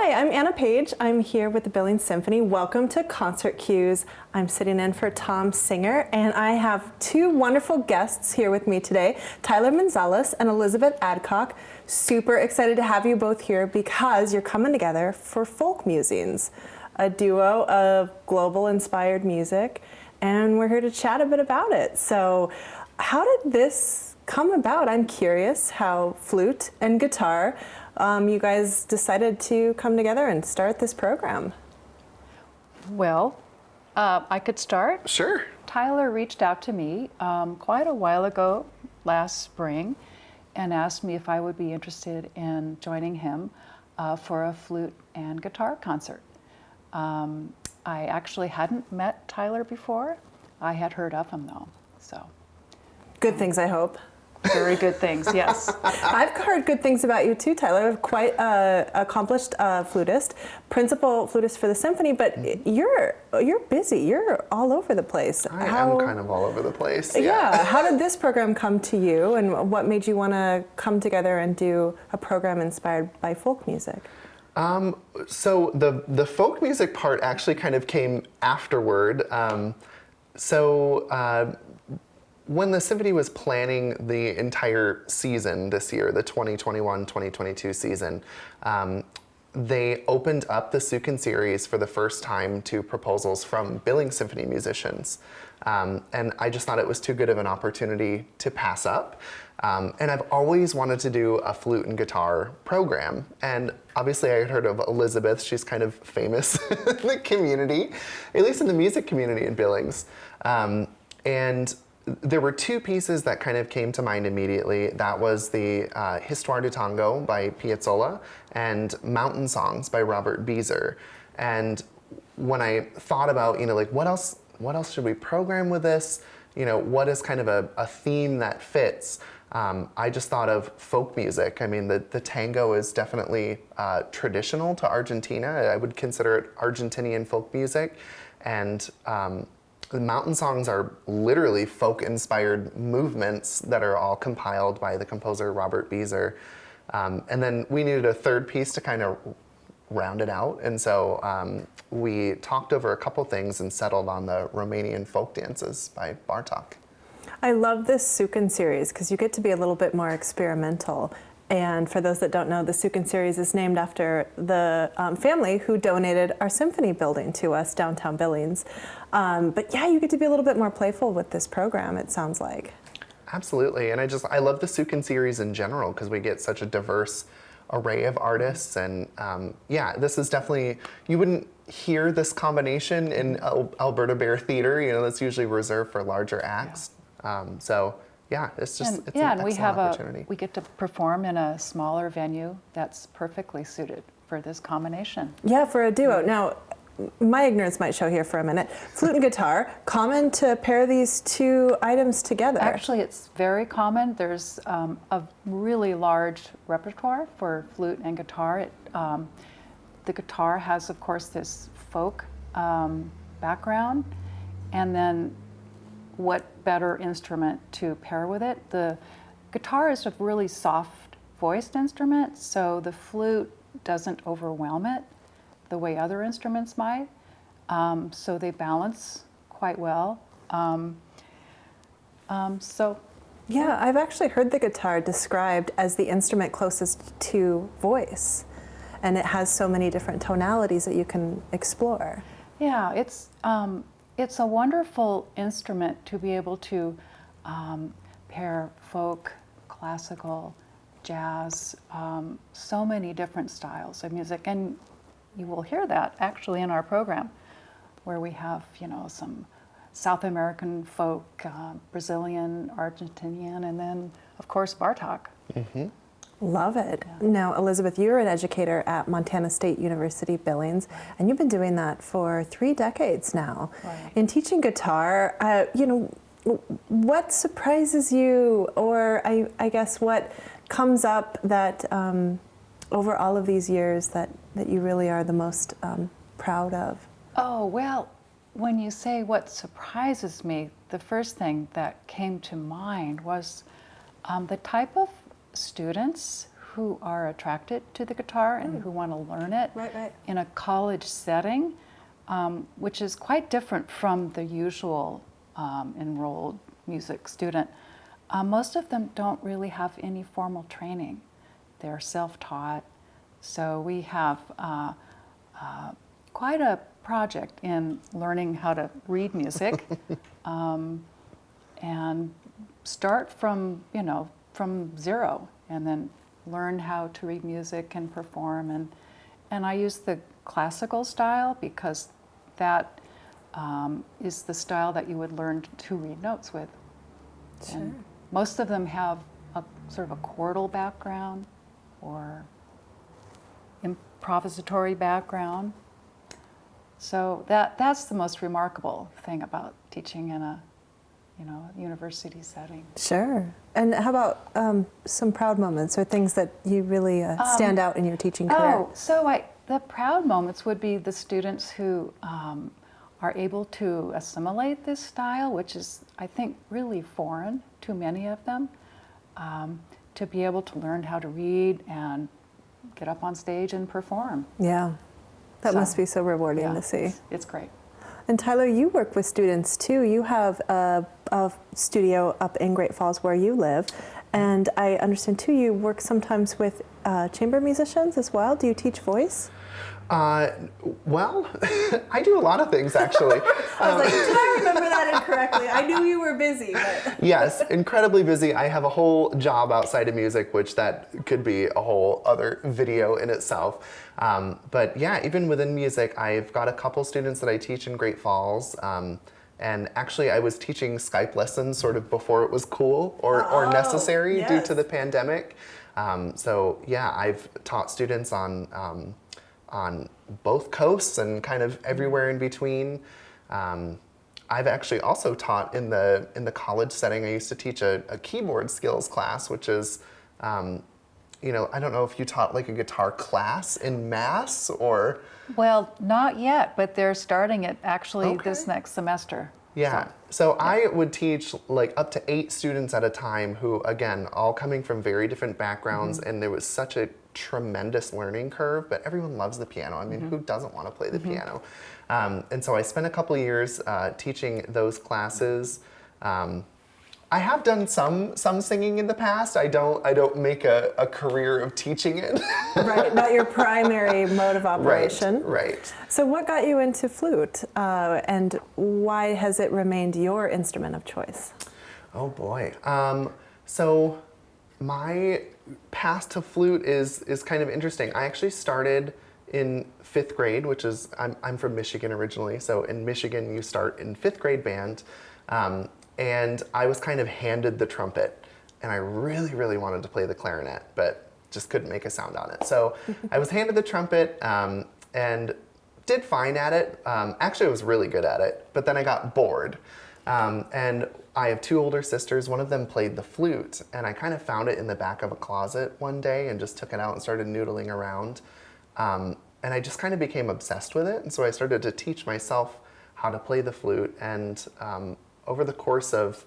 Hi, I'm Anna Paige. I'm here with the Billings Symphony. Welcome to Concert Cues. I'm sitting in for Tom Singer, and I have two wonderful guests here with me today, Tyler Menzales and Elizabeth Adcock. Super excited to have you both here because you're coming together for Folk Musings, a duo of global-inspired music, and we're here to chat a bit about it. So how did this come about? I'm curious how flute and guitar, you guys decided to come together and start this program. Well, I could start. Sure. Tyler reached out to me quite a while ago, last spring, and asked me if I would be interested in joining him for a flute and guitar concert. I actually hadn't met Tyler before. I had heard of him though, so. Good things, I hope. Very good things, yes. I've heard good things about you too, Tyler. Quite accomplished flutist, principal flutist for the symphony, but you're busy. You're all over the place. I am kind of all over the place. Yeah. How did this program come to you, and what made you want to come together and do a program inspired by folk music? So the folk music part actually kind of came afterward. When the Symphony was planning the entire season this year, the 2021-2022 season, they opened up the Sukin series for the first time to proposals from Billings Symphony musicians. And I just thought it was too good of an opportunity to pass up. And I've always wanted to do a flute and guitar program. And obviously I had heard of Elizabeth. She's kind of famous in the community, at least in the music community in Billings. And there were two pieces that kind of came to mind immediately. That was the Histoire du Tango by Piazzolla and Mountain Songs by Robert Beezer. And when I thought about, like what else should we program with this? What is kind of a theme that fits? I just thought of folk music. I mean, the tango is definitely traditional to Argentina. I would consider it Argentinian folk music. And the mountain songs are literally folk-inspired movements that are all compiled by the composer Robert Beezer. And then we needed a third piece to kind of round it out. And so we talked over a couple things and settled on the Romanian folk dances by Bartok. I love this Sukin series because you get to be a little bit more experimental. And for those that don't know, the Sukin series is named after the family who donated our symphony building to us, downtown Billings. But yeah, you get to be a little bit more playful with this program, it sounds like. Absolutely, and I love the Sukin series in general because we get such a diverse array of artists. And this is definitely, you wouldn't hear this combination in Alberta Bear Theater, that's usually reserved for larger acts. It's just it's an excellent opportunity. We get to perform in a smaller venue that's perfectly suited for this combination. Yeah, for a duo. Now, my ignorance might show here for a minute. Flute and guitar, common to pair these two items together? Actually, it's very common. There's a really large repertoire for flute and guitar. The guitar has, of course, this folk background, and then what better instrument to pair with it? The guitar is a really soft voiced instrument, so the flute doesn't overwhelm it the way other instruments might. So they balance quite well. Yeah, I've actually heard the guitar described as the instrument closest to voice, and it has so many different tonalities that you can explore. Yeah, it's a wonderful instrument to be able to pair folk, classical, jazz, so many different styles of music. And you will hear that actually in our program, where we have, some South American folk, Brazilian, Argentinian, and then, of course, Bartok. Mm-hmm. Love it. Yeah. Now, Elizabeth, you're an educator at Montana State University, Billings, and you've been doing that for 3 decades now. Right. In teaching guitar, what surprises you, or I guess what comes up that over all of these years that you really are the most proud of? Oh, well, when you say what surprises me, the first thing that came to mind was the type of students who are attracted to the guitar and who want to learn it Right. in a college setting, which is quite different from the usual enrolled music student. Most of them don't really have any formal training. They're self-taught. So we have quite a project in learning how to read music and start from zero, and then learn how to read music and perform. And I use the classical style because that is the style that you would learn to read notes with. Sure. And most of them have a sort of a chordal background or improvisatory background. So that's the most remarkable thing about teaching in a university setting. Sure. And how about some proud moments or things that you really stand out in your teaching career? Oh, so the proud moments would be the students who are able to assimilate this style, which is, I think, really foreign to many of them, to be able to learn how to read and get up on stage and perform. Yeah. That So, must be so rewarding Yeah, to see. it's great. And Tyler, you work with students too. You have a studio up in Great Falls where you live. And I understand too, you work sometimes with chamber musicians as well. Do you teach voice? Well, I do a lot of things actually. I was like, did I remember that incorrectly? I knew you were busy. But. Yes, incredibly busy. I have a whole job outside of music, which that could be a whole other video in itself. But yeah, even within music, I've got a couple students that I teach in Great Falls. And actually, I was teaching Skype lessons sort of before it was cool or necessary due to the pandemic. So yeah, I've taught students on both coasts and kind of everywhere in between. I've actually also taught in the college setting. I used to teach a keyboard skills class, which is, I don't know if you taught like a guitar class in Mass or. Well, not yet, but they're starting it actually this next semester. Yeah. So I would teach like up to 8 students at a time who, again, all coming from very different backgrounds, and there was such a tremendous learning curve, but everyone loves the piano. I mean, who doesn't want to play the piano? And so I spent a couple years teaching those classes. I have done some singing in the past. I don't make a career of teaching it. Right, not your primary mode of operation. Right. So what got you into flute, and why has it remained your instrument of choice? Oh boy. So my path to flute is kind of interesting. I actually started in 5th grade, which is, I'm from Michigan originally, so in Michigan you start in 5th grade band. And I was kind of handed the trumpet, and I really, really wanted to play the clarinet, but just couldn't make a sound on it. So I was handed the trumpet and did fine at it. Actually, I was really good at it, but then I got bored. And I have 2 older sisters. One of them played the flute, and I kind of found it in the back of a closet one day and just took it out and started noodling around. And I just kind of became obsessed with it, and so I started to teach myself how to play the flute. And over the course of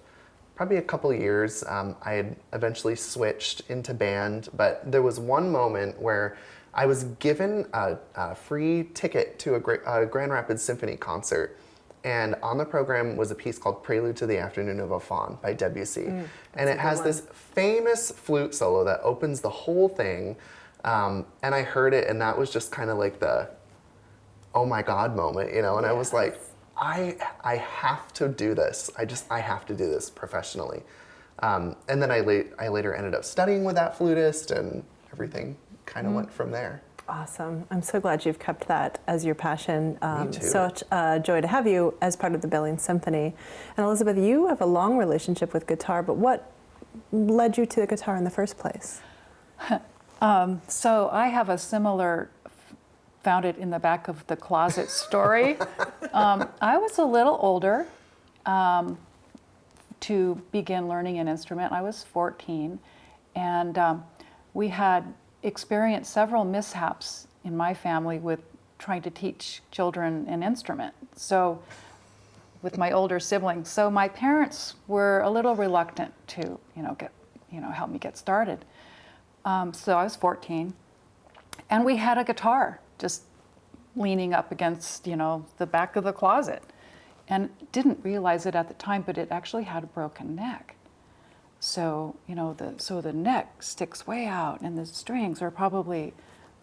probably a couple of years, I had eventually switched into band, but there was one moment where I was given a free ticket to a Grand Rapids Symphony concert, and on the program was a piece called Prelude to the Afternoon of a Faun by Debussy. And it has this famous flute solo that opens the whole thing, and I heard it, and that was just kind of like the, oh my God moment, and I was like, I have to do this. I have to do this professionally. And then I later ended up studying with that flutist, and everything kind of went from there. Awesome. I'm so glad you've kept that as your passion. Me too. Such a joy to have you as part of the Billings Symphony. And Elizabeth, you have a long relationship with guitar, but what led you to the guitar in the first place? So I have a similar found it in the back of the closet story. I was a little older to begin learning an instrument. I was 14, and we had experienced several mishaps in my family with trying to teach children an instrument. So with my older siblings. So my parents were a little reluctant to, help me get started. So I was 14, and we had a guitar just leaning up against, the back of the closet, and didn't realize it at the time, but it actually had a broken neck. So, the neck sticks way out, and the strings are probably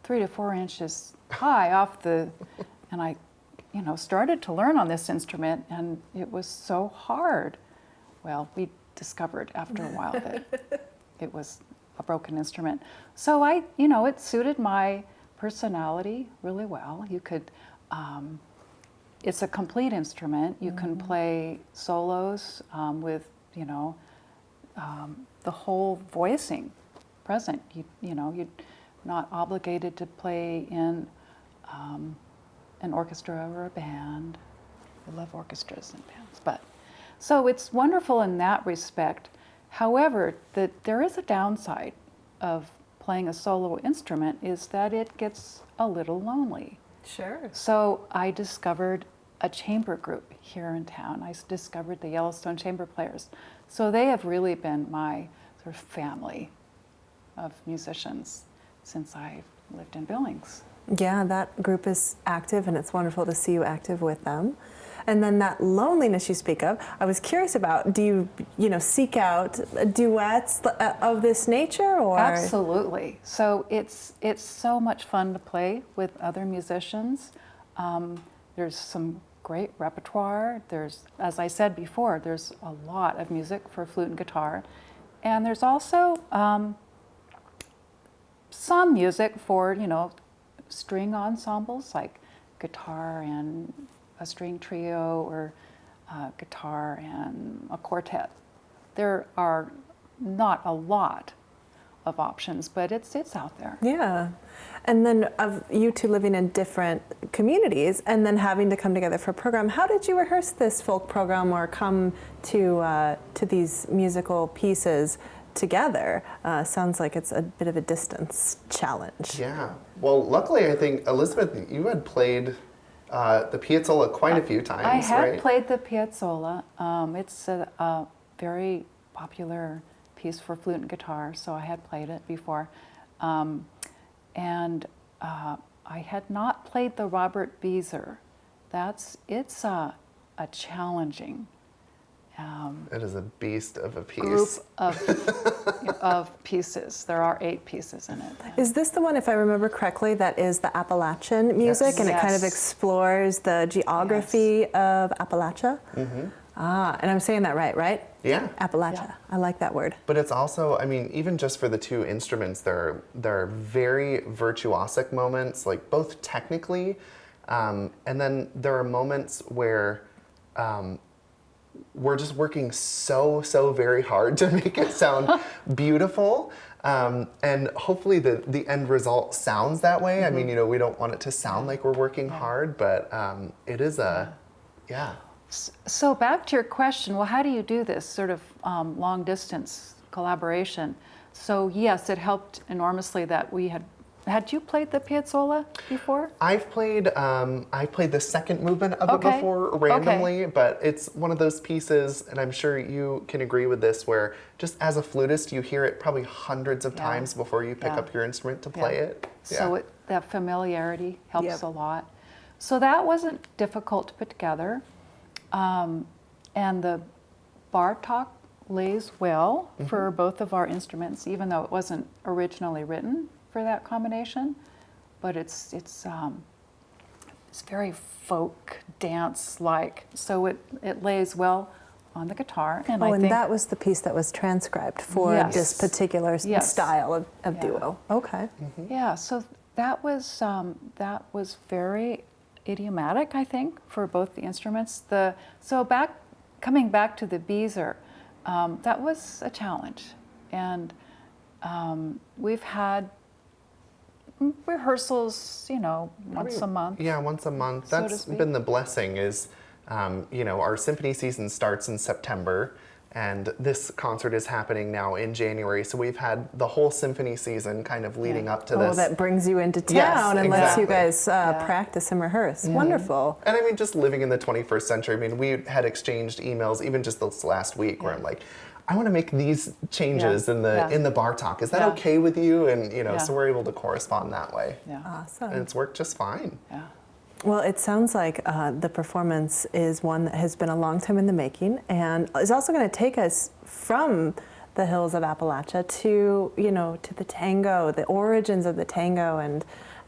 3 to 4 inches high and I, started to learn on this instrument, and it was so hard. Well, we discovered after a while that it was a broken instrument. So it suited my personality really well. You could, it's a complete instrument. You can play solos with, the whole voicing present. You're not obligated to play in an orchestra or a band. I love orchestras and bands, but so it's wonderful in that respect. However, there is a downside of playing a solo instrument is that it gets a little lonely. Sure. So I discovered a chamber group here in town. I discovered the Yellowstone Chamber Players. So they have really been my sort of family of musicians since I lived in Billings. Yeah, that group is active, and it's wonderful to see you active with them. And then that loneliness you speak of, I was curious about, do you seek out duets of this nature, or? Absolutely. So it's so much fun to play with other musicians. There's some great repertoire. There's, as I said before, there's a lot of music for flute and guitar. And there's also some music for, string ensembles, like guitar and a string trio, or guitar and a quartet. There are not a lot of options, but it's out there. Yeah. And then of you two living in different communities and then having to come together for a program, how did you rehearse this folk program or come to these musical pieces together? Sounds like it's a bit of a distance challenge. Yeah. Well, luckily, I think, Elizabeth, you had played the Piazzolla quite a few times, I had right? played the Piazzolla. It's a very popular piece for flute and guitar, so I had played it before. And I had not played the Robert Beezer. It's a challenging It is a beast of a piece. group of pieces. There are 8 pieces in it. Is this the one, if I remember correctly, that is the Appalachian music, Yes. and it kind of Yes. explores the geography of Appalachia? Mm-hmm. And I'm saying that right? Yeah. Appalachia. Yeah. I like that word. But it's also, even just for the 2 instruments, there are very virtuosic moments, like both technically, and then there are moments where we're just working so very hard to make it sound beautiful. And hopefully the end result sounds that way. Mm-hmm. We don't want it to sound like we're working hard, but it is yeah. So back to your question, well, how do you do this sort of long distance collaboration? So yes, it helped enormously that we had you played the Piazzolla before? I played the second movement of it Okay. before randomly, but it's one of those pieces, and I'm sure you can agree with this, where just as a flutist, you hear it probably hundreds of times before you pick Yeah. up your instrument to play it. So that familiarity helps Yep. a lot. So that wasn't difficult to put together. And the Bartok lays well for both of our instruments, even though it wasn't originally written for that combination. But it's very folk dance-like, so it lays well on the guitar. And I And think that was the piece that was transcribed for Yes. this particular Yes. style of Yeah. duo. Okay. Yeah, so that was very idiomatic, I think, for both the instruments. Coming back to the Beezer, that was a challenge, and we've had rehearsals, once a month. Yeah, once a month. so to That's speak. been the blessing is, our symphony season starts in September, And this concert is happening now in January, so we've had the whole symphony season kind of leading up to this. Oh, that brings you into town Yes, and lets you exactly. guys practice and rehearse. Wonderful. And I mean, just living in the 21st century, I mean, we had exchanged emails even just this last week where I'm like, I want to make these changes in the Bartok. Is that okay with you? And so we're able to correspond that way. Yeah. Awesome. And it's worked just fine. Yeah. Well, it sounds like the performance is one that has been a long time in the making and is also going to take us from the hills of Appalachia to, to the tango, the origins of the tango.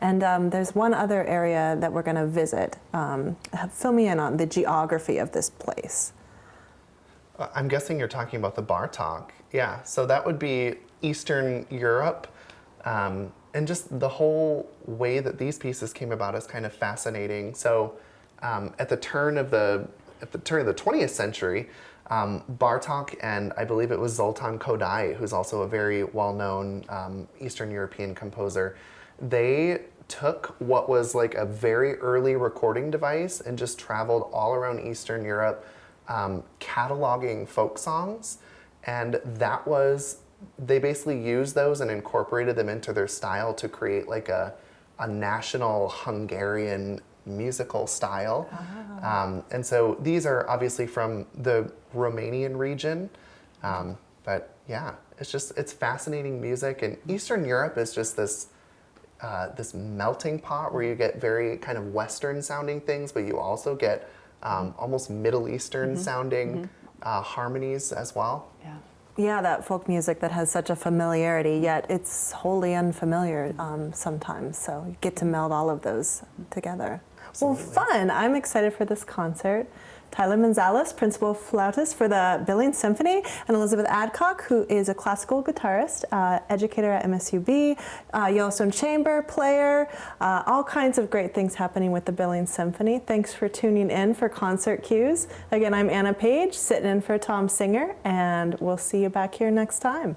And there's one other area that we're going to visit. Fill me in on the geography of this place. I'm guessing you're talking about the Bartok. Yeah, so that would be Eastern Europe. And just the whole way that these pieces came about is kind of fascinating. So at the turn of the 20th century, Bartok and I believe it was Zoltán Kodály, who's also a very well-known Eastern European composer, they took what was like a very early recording device and just traveled all around Eastern Europe cataloging folk songs. And they basically used those and incorporated them into their style to create like a national Hungarian musical style. And so these are obviously from the Romanian region. But yeah, it's fascinating music. And Eastern Europe is just this melting pot where you get very kind of Western sounding things, but you also get almost Middle Eastern sounding harmonies as well. Yeah. Yeah, that folk music that has such a familiarity, yet it's wholly unfamiliar sometimes. So you get to meld all of those together. Absolutely. Well, fun. I'm excited for this concert. Tyler Menzales, principal flautist for the Billings Symphony, and Elizabeth Adcock, who is a classical guitarist, educator at MSUB, Yellowstone Chamber player, all kinds of great things happening with the Billings Symphony. Thanks for tuning in for Concert Cues. Again, I'm Anna Paige, sitting in for Tom Singer, and we'll see you back here next time.